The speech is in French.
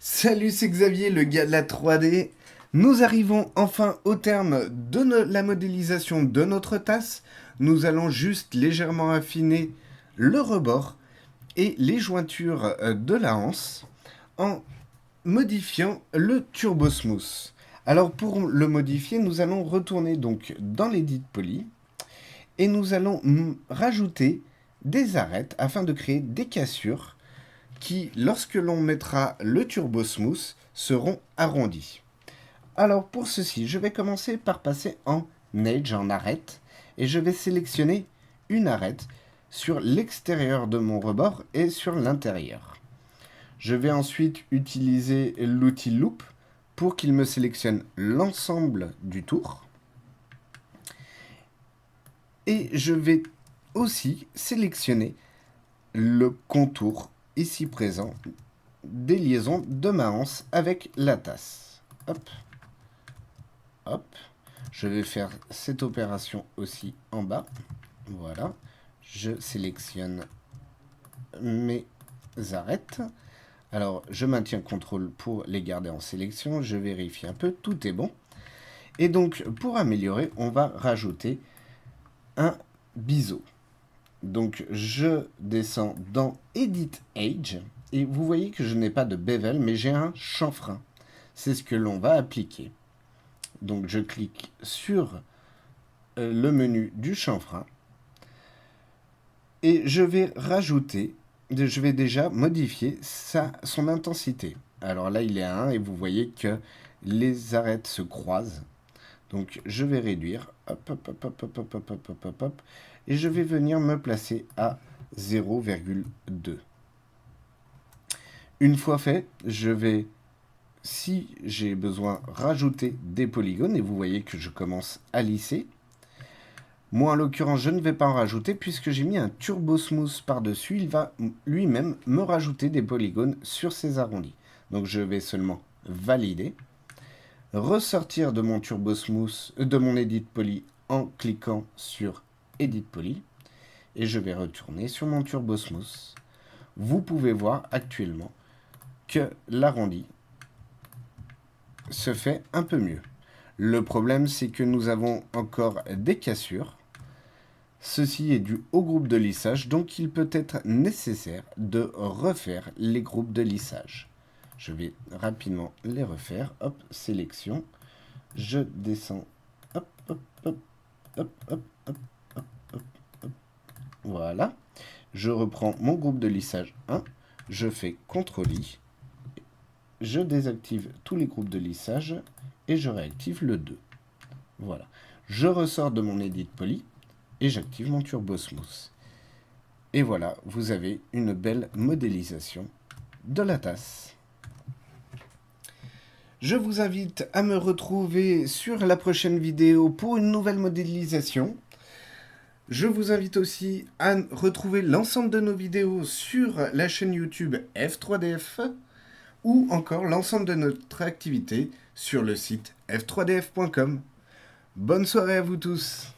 Salut, c'est Xavier, le gars de la 3D. Nous arrivons enfin au terme de la modélisation de notre tasse. Nous allons juste légèrement affiner le rebord et les jointures de la anse en modifiant le Turbo Smooth. Alors pour le modifier, nous allons retourner donc dans l'Edit Poly et nous allons rajouter des arêtes afin de créer des cassures qui, lorsque l'on mettra le Turbo Smooth, seront arrondis. Alors pour ceci, je vais commencer par passer en Edge, en arête, et je vais sélectionner une arête sur l'extérieur de mon rebord et sur l'intérieur. Je vais ensuite utiliser l'outil Loop pour qu'il me sélectionne l'ensemble du tour. Et je vais aussi sélectionner le contour ici présent des liaisons de ma anse avec la tasse. Hop, hop. Je vais faire cette opération aussi en bas. Voilà. Je sélectionne mes arêtes. Alors, je maintiens CTRL pour les garder en sélection. Je vérifie un peu, tout est bon. Et donc, pour améliorer, on va rajouter un biseau. Donc, je descends dans Edit Edge. Et vous voyez que je n'ai pas de bevel, mais j'ai un chanfrein. C'est ce que l'on va appliquer. Donc je clique sur le menu du chanfrein. Et je vais rajouter, je vais déjà modifier son intensité. Alors là, il est à 1 et vous voyez que les arêtes se croisent. Donc je vais réduire, hop, hop, hop, hop, hop, hop, hop, hop, hop, hop, et je vais venir me placer à 0,2. Une fois fait, je vais, si j'ai besoin, rajouter des polygones. Et vous voyez que je commence à lisser. Moi, en l'occurrence, je ne vais pas en rajouter puisque j'ai mis un Turbo Smooth par-dessus. Il va lui-même me rajouter des polygones sur ces arrondis. Donc, je vais seulement valider. Ressortir de mon Turbo Smooth, de mon Edit Poly en cliquant sur Edit Poly. Et je vais retourner sur mon Turbo Smooth. Vous pouvez voir actuellement que l'arrondi se fait un peu mieux. Le problème, c'est que nous avons encore des cassures. Ceci est dû au groupe de lissage, donc il peut être nécessaire de refaire les groupes de lissage. Je vais rapidement les refaire. Hop, sélection. Je descends. Hop, hop, hop, hop, hop, hop, hop, hop, hop. Voilà. Je reprends mon groupe de lissage 1. Je fais CTRL-I. Je désactive tous les groupes de lissage et je réactive le 2. Voilà. Je ressors de mon Edit Poly et j'active mon Turbo Smooth. Et voilà, vous avez une belle modélisation de la tasse. Je vous invite à me retrouver sur la prochaine vidéo pour une nouvelle modélisation. Je vous invite aussi à retrouver l'ensemble de nos vidéos sur la chaîne YouTube F3DF ou encore l'ensemble de notre activité sur le site f3df.com. Bonne soirée à vous tous!